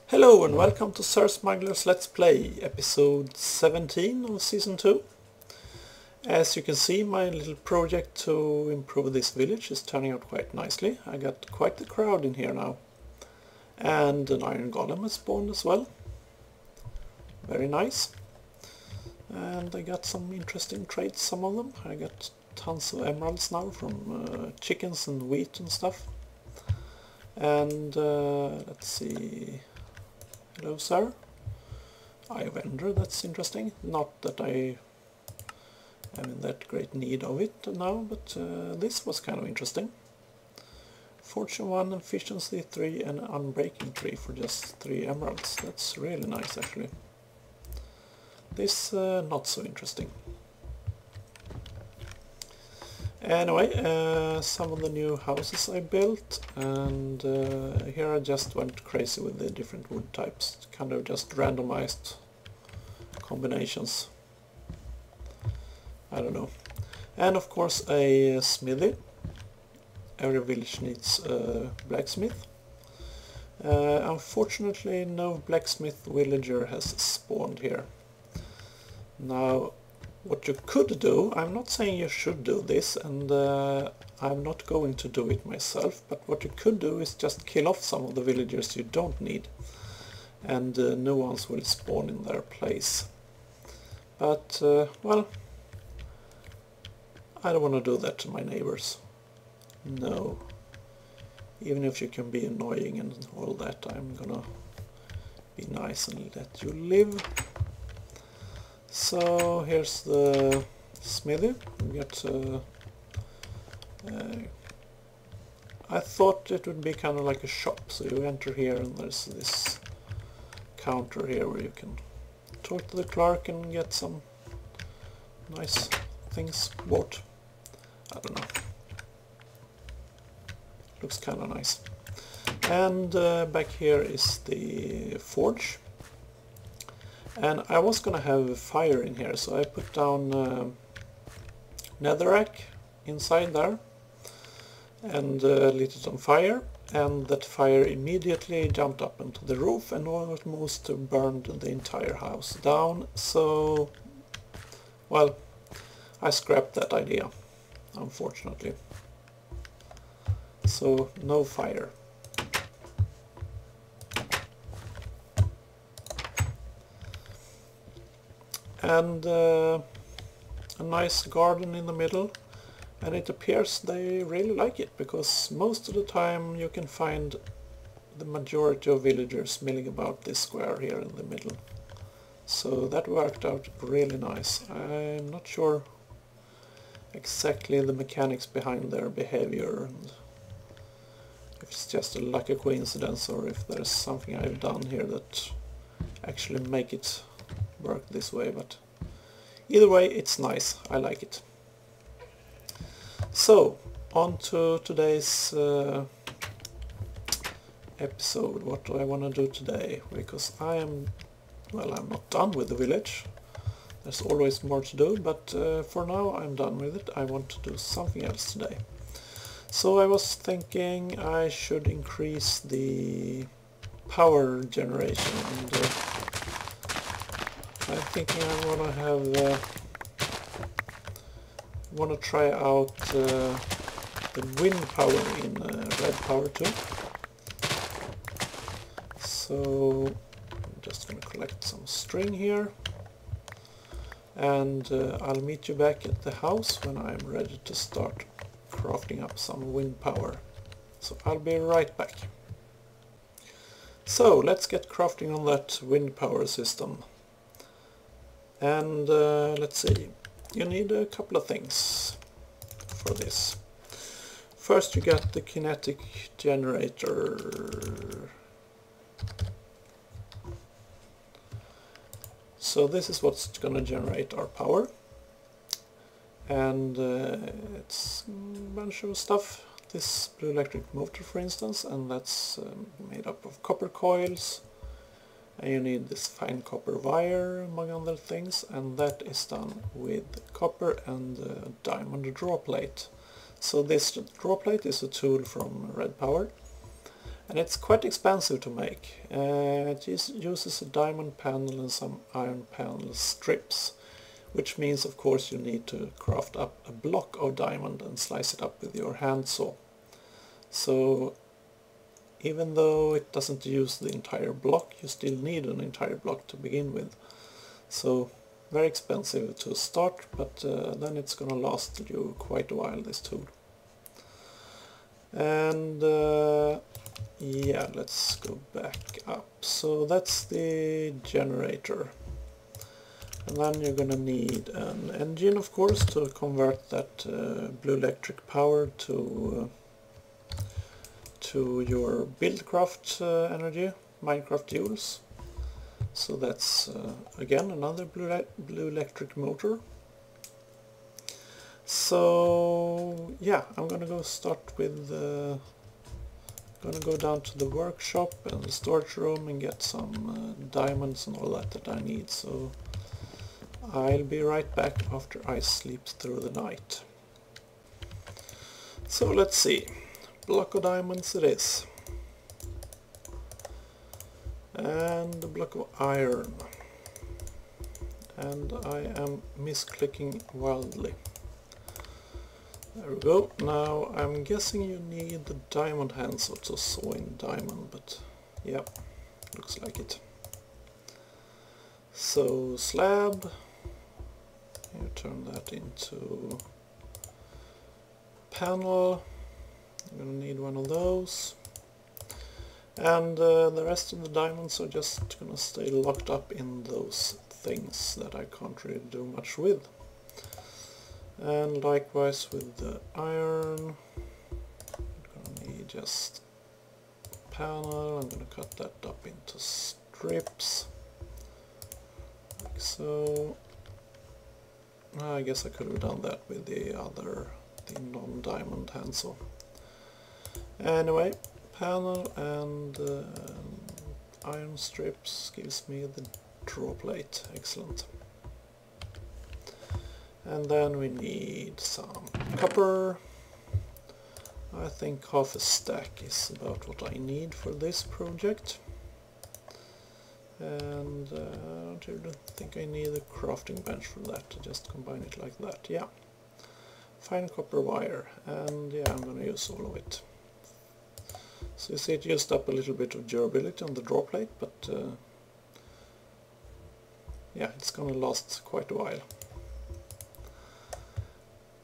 Hello and welcome to SirSmuggler's Let's Play, episode 17 of season 2. As you can see, my little project to improve this village is turning out quite nicely. I got quite the crowd in here now. And an iron golem has spawned as well. Very nice. And I got some interesting traits, some of them. I got tons of emeralds now from chickens and wheat and stuff. And let's see... Hello, sir. I vendor, that's interesting. Not that I am in that great need of it now, but this was kind of interesting. Fortune 1, efficiency 3 and unbreaking 3 for just 3 emeralds. That's really nice actually. This not so interesting. Anyway, some of the new houses I built, and here I just went crazy with the different wood types, kind of just randomized combinations. I don't know. And of course a smithy. Every village needs a blacksmith. Unfortunately no blacksmith villager has spawned here. Now, what you could do, I'm not saying you should do this, and I'm not going to do it myself, but what you could do is just kill off some of the villagers you don't need, and new ones will spawn in their place. But, well, I don't want to do that to my neighbors. No. Even if you can be annoying and all that, I'm gonna be nice and let you live. So here's the smithy. We got I thought it would be kind of like a shop, so you enter here and there's this counter here where you can talk to the clerk and get some nice things bought. I don't know. Looks kind of nice. And back here is the forge. And I was gonna have fire in here, so I put down netherrack inside there and lit it on fire, and that fire immediately jumped up into the roof and almost burned the entire house down. So, well, I scrapped that idea, unfortunately. So no fire. And a nice garden in the middle, and it appears they really like it, because most of the time you can find the majority of villagers milling about this square here in the middle. So that worked out really nice. I'm not sure exactly the mechanics behind their behavior, and if it's just a lucky coincidence or if there's something I've done here that actually make it work this way, but either way it's nice. I like it. So on to today's episode. What do I want to do today? Because I'm not done with the village. There's always more to do, but for now I'm done with it. I want to do something else today. So I was thinking I should increase the power generation, and I'm thinking I want to try out the wind power in red power too. So I'm just going to collect some string here, and I'll meet you back at the house when I'm ready to start crafting up some wind power. So I'll be right back. So let's get crafting on that wind power system. And let's see, you need a couple of things for this. First you got the kinetic generator. So this is what's going to generate our power, and it's a bunch of stuff. This blue electric motor, for instance, and that's made up of copper coils. And you need this fine copper wire, among other things, and that is done with copper and a diamond draw plate. So this draw plate is a tool from Red Power, and it's quite expensive to make. It uses a diamond panel and some iron panel strips, which means of course you need to craft up a block of diamond and slice it up with your handsaw. So even though it doesn't use the entire block, you still need an entire block to begin with. So very expensive to start, but then it's gonna last you quite a while, this tool. And yeah, let's go back up. So that's the generator. And then you're gonna need an engine, of course, to convert that blue electric power to your buildcraft energy, MineCraft joules. So that's again another blue electric motor. So yeah, I'm gonna go start with gonna go down to the workshop and the storage room and get some diamonds and all that I need. So I'll be right back after I sleep through the night. So let's see. Block of diamonds it is. And a block of iron. And I am misclicking wildly. There we go. Now I'm guessing you need the diamond handsaw to saw in diamond, but yeah, looks like it. So slab, you turn that into panel. I'm gonna need one of those, and the rest of the diamonds are just gonna stay locked up in those things that I can't really do much with. And likewise with the iron, I'm gonna need just a panel. I'm gonna cut that up into strips, like so. I guess I could have done that with the non-diamond handsaw. Anyway, panel and iron strips gives me the draw plate. Excellent. And then we need some copper. I think half a stack is about what I need for this project. And I don't really think I need a crafting bench for that, to just combine it like that. Yeah, fine copper wire, and yeah, I'm gonna use all of it. So you see it used up a little bit of durability on the draw plate, but yeah, it's gonna last quite a while.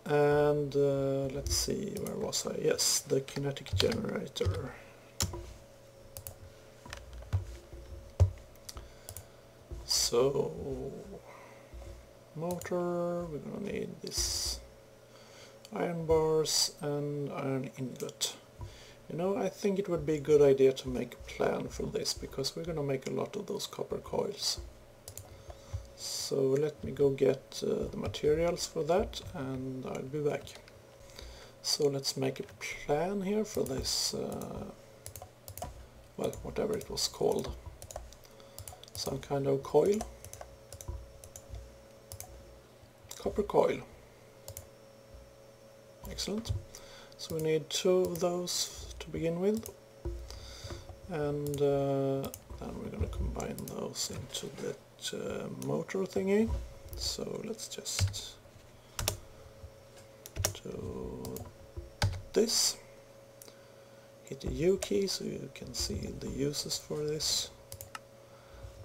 And let's see, where was I? Yes, the kinetic generator. So, motor, we're gonna need this iron bars and iron ingot. You know, I think it would be a good idea to make a plan for this, because we're gonna make a lot of those copper coils. So let me go get the materials for that, and I'll be back. So let's make a plan here for this, well, whatever it was called. Some kind of coil. Copper coil. Excellent. So we need 2 of those to begin with, and then we're going to combine those into that motor thingy. So let's just do this. Hit the U key so you can see the uses for this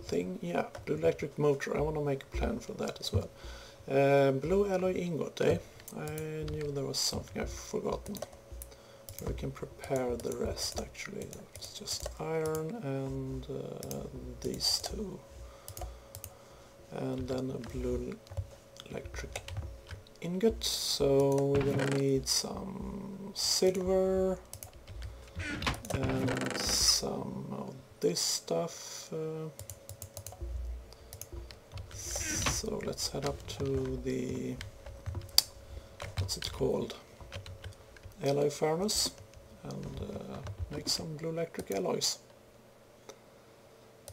thing. Yeah, blue electric motor. I want to make a plan for that as well. Blue alloy ingot, eh? I knew there was something I've forgotten. We can prepare the rest actually. It's just iron and these 2. And then a blue electric ingot. So we're gonna need some silver and some of this stuff. So let's head up to the, what's it called, alloy furnace, and make some blue electric alloys.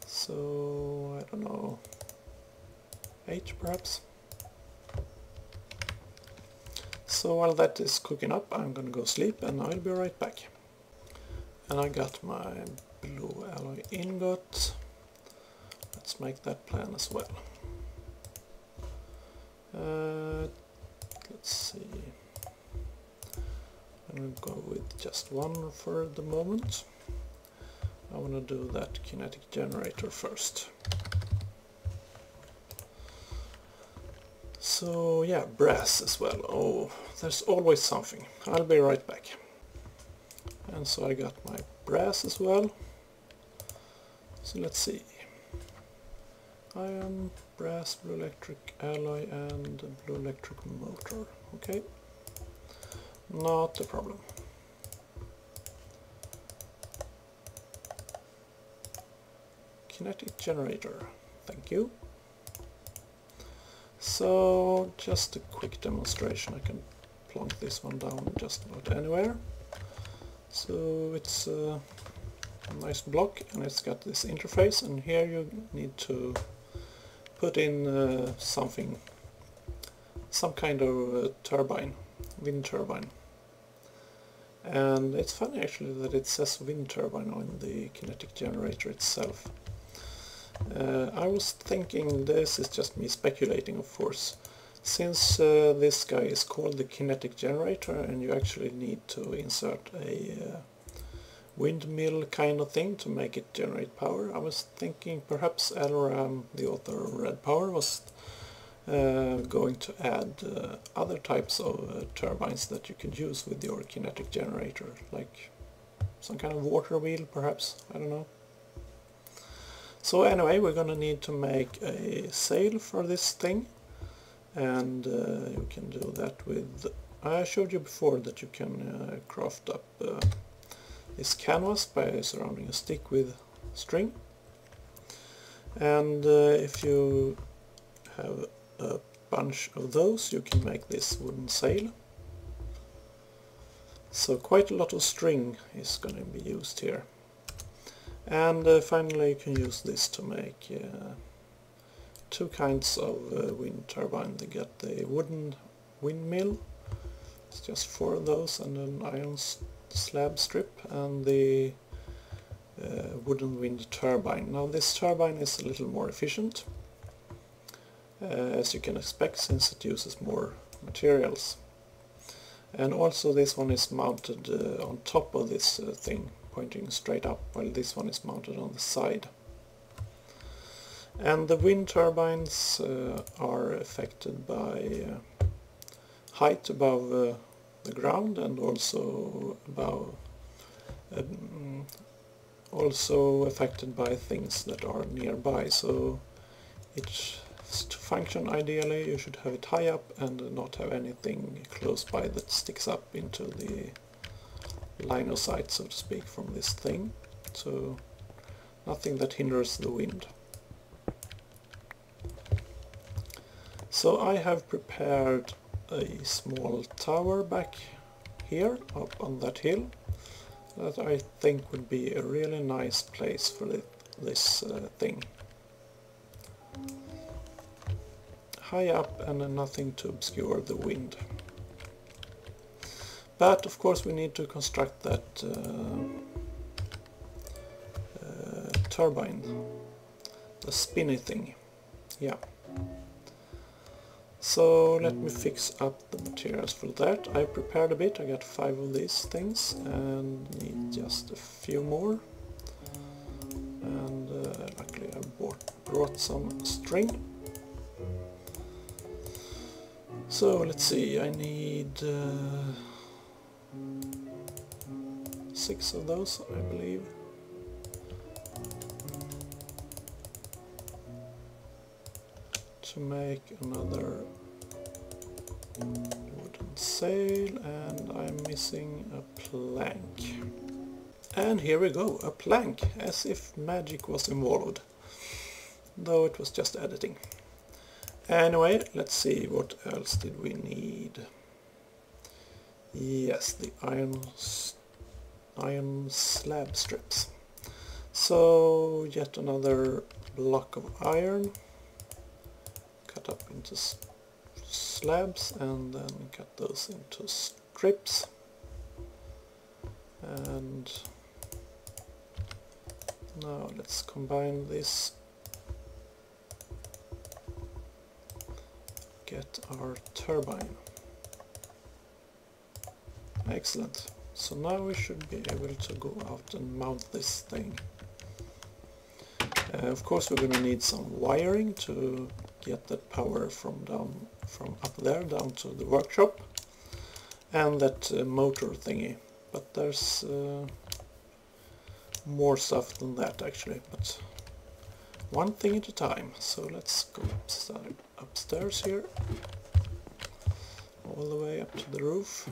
So I don't know, 8 perhaps. So while that is cooking up, I'm gonna go sleep, and I'll be right back. And I got my blue alloy ingot. Let's make that plan as well. Let's see. I'm going to go with just one for the moment. I want to do that kinetic generator first. So yeah, brass as well. Oh, there's always something. I'll be right back. And so I got my brass as well. So let's see. Iron, brass, blue electric alloy and blue electric motor. Okay, not a problem. Kinetic generator, thank you. So just a quick demonstration. I can plonk this one down just about anywhere. So it's a nice block and it's got this interface, and here you need to put in something, some kind of turbine, wind turbine. And it's funny actually that it says wind turbine on the kinetic generator itself. I was thinking, this is just me speculating of course, since this guy is called the kinetic generator and you actually need to insert a windmill kind of thing to make it generate power, I was thinking perhaps Elram, the author of Red Power, was going to add other types of turbines that you can use with your kinetic generator, like some kind of water wheel perhaps, I don't know. So anyway, we're gonna need to make a sail for this thing, and you can do that with, I showed you before that you can craft up this canvas by surrounding a stick with string, and if you have a bunch of those you can make this wooden sail. So quite a lot of string is going to be used here. And finally you can use this to make two kinds of wind turbine. They get the wooden windmill, it's just 4 of those, and an iron slab strip, and the wooden wind turbine. Now this turbine is a little more efficient, as you can expect, since it uses more materials. And also this one is mounted on top of this thing, pointing straight up, while this one is mounted on the side. And the wind turbines are affected by height above the ground, and also above, also affected by things that are nearby. So to function ideally you should have it high up and not have anything close by that sticks up into the line of sight, so to speak, from this thing. So nothing that hinders the wind. So I have prepared a small tower back here up on that hill that I think would be a really nice place for this thing. High up and nothing to obscure the wind. But of course we need to construct that turbine, the spinny thing. Yeah. So let me fix up the materials for that. I prepared a bit, I got 5 of these things and need just a few more. And luckily I brought some string. So let's see, I need 6 of those, I believe. To make another wooden sail, and I'm missing a plank. And here we go, a plank, as if magic was involved, though it was just editing. Anyway, let's see, what else did we need? Yes, the iron slab strips. So yet another block of iron, cut up into slabs and then cut those into strips. And Now let's combine this, get our turbine. Excellent. So now we should be able to go out and mount this thing. Of course we're going to need some wiring to get that power from up there down to the workshop, and that motor thingy. But there's more stuff than that actually, but one thing at a time. So let's go upstairs here, all the way up to the roof.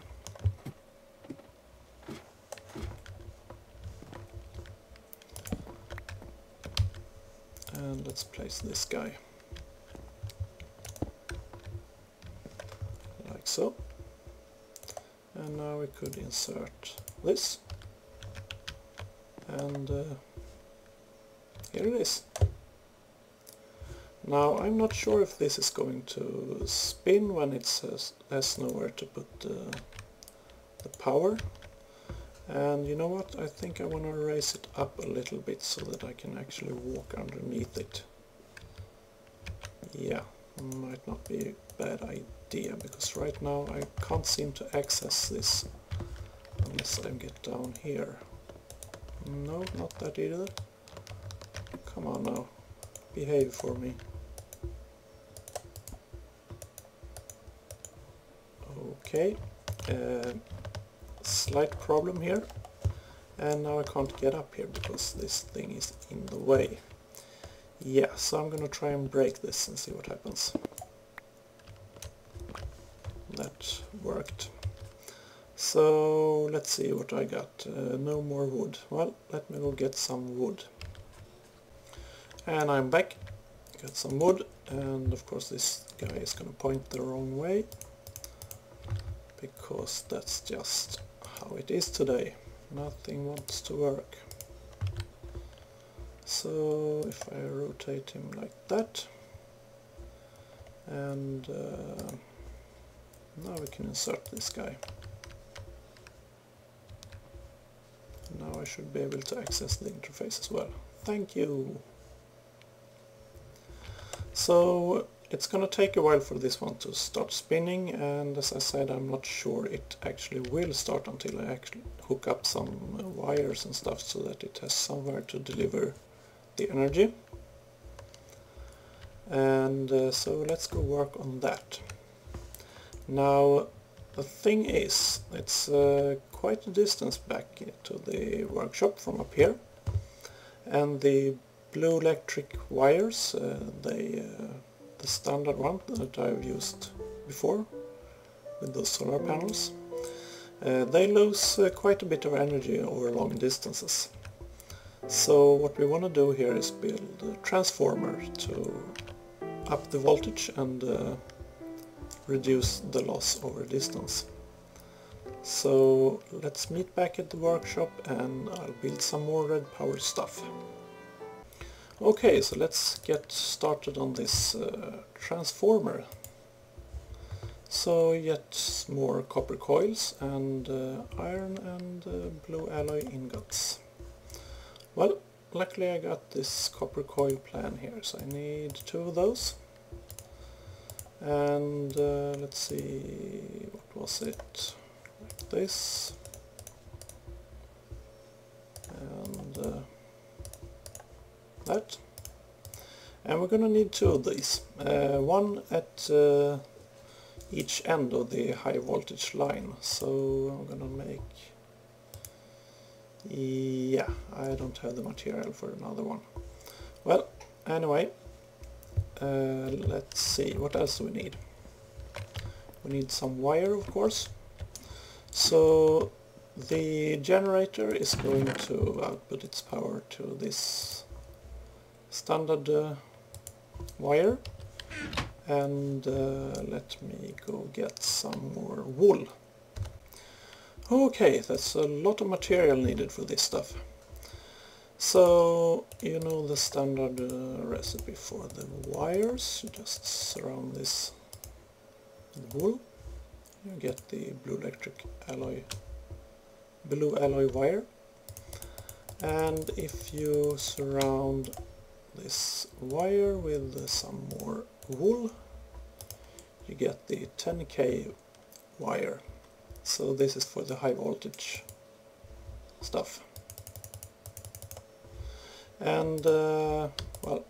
And let's place this guy like so. And now we could insert this, and here it is. Now I'm not sure if this is going to spin when it has nowhere to put the power. And you know what, I think I want to raise it up a little bit so that I can actually walk underneath it. Yeah, might not be a bad idea, because right now I can't seem to access this unless I get down here. No, not that either. Come on now, behave for me. Okay. Slight problem here, and now I can't get up here because this thing is in the way. Yeah, so I'm gonna try and break this and see what happens. That worked. So let's see what I got. No more wood. Well, let me go get some wood. And I'm back. Got some wood, and of course this guy is gonna point the wrong way, because that's just how it is today. Nothing wants to work. So if I rotate him like that, and now we can insert this guy. Now I should be able to access the interface as well. Thank you! So it's gonna take a while for this one to start spinning, and as I said, I'm not sure it actually will start until I actually hook up some wires and stuff so that it has somewhere to deliver the energy. And so let's go work on that. Now the thing is, it's quite a distance back to the workshop from up here, and the blue electric wires, the standard one that I've used before with those solar panels, they lose quite a bit of energy over long distances. So what we want to do here is build a transformer to up the voltage and reduce the loss over distance. So let's meet back at the workshop and I'll build some more red power stuff. Okay, so let's get started on this transformer. So yet more copper coils and iron and blue alloy ingots. Well, luckily I got this copper coil plan here, so I need 2 of those. And let's see, what was it? Like this. And that. And we're gonna need 2 of these. One at each end of the high voltage line. So I'm gonna make... Yeah, I don't have the material for another one. Well, anyway, let's see, what else do we need? We need some wire, of course. So the generator is going to output its power to this standard wire, and let me go get some more wool. Okay, that's a lot of material needed for this stuff. So, you know the standard recipe for the wires. You just surround this with wool. You get the blue alloy wire. And if you surround this wire with some more wool, you get the 10K wire. So this is for the high voltage stuff. And well,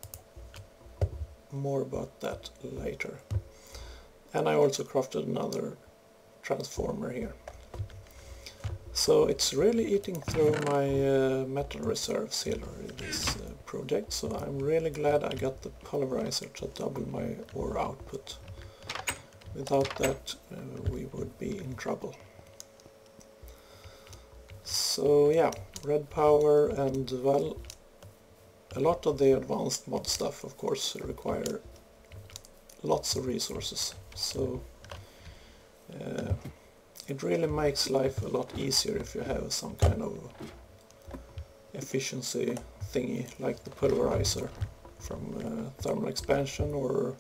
more about that later. And I also crafted another transformer here. So it's really eating through my metal reserves here in this project, so I'm really glad I got the pulverizer to double my ore output. Without that we would be in trouble. So yeah, red power, and well, a lot of the advanced mod stuff of course require lots of resources, so it really makes life a lot easier if you have some kind of efficiency thingy like the pulverizer from thermal expansion, or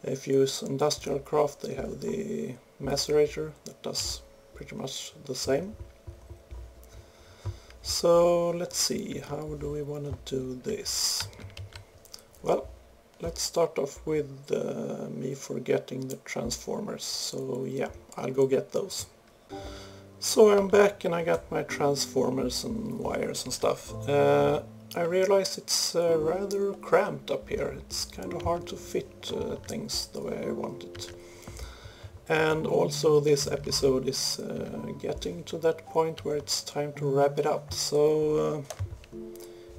if you use industrial craft they have the macerator that does pretty much the same. So let's see, how do we want to do this? Well, let's start off with me forgetting the transformers, so yeah, I'll go get those. So I'm back and I got my transformers and wires and stuff. I realize it's rather cramped up here, it's kind of hard to fit things the way I want it. And also this episode is getting to that point where it's time to wrap it up, so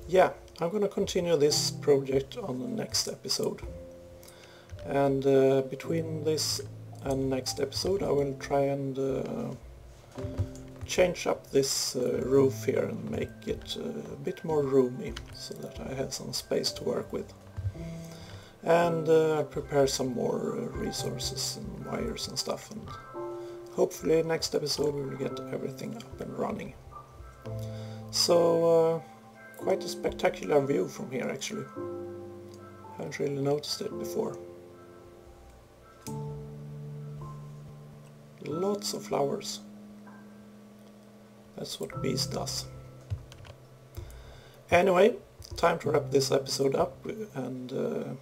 yeah, I'm gonna continue this project on the next episode. And between this and next episode I will try and change up this roof here and make it a bit more roomy so that I have some space to work with. And I'll prepare some more resources and wires and stuff, and hopefully next episode we will get everything up and running. So quite a spectacular view from here actually. Haven't really noticed it before. Lots of flowers. That's what bees does. Anyway, time to wrap this episode up, and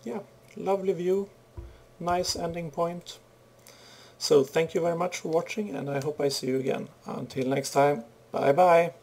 yeah, lovely view, nice ending point. So thank you very much for watching, and I hope I see you again. Until next time, bye bye!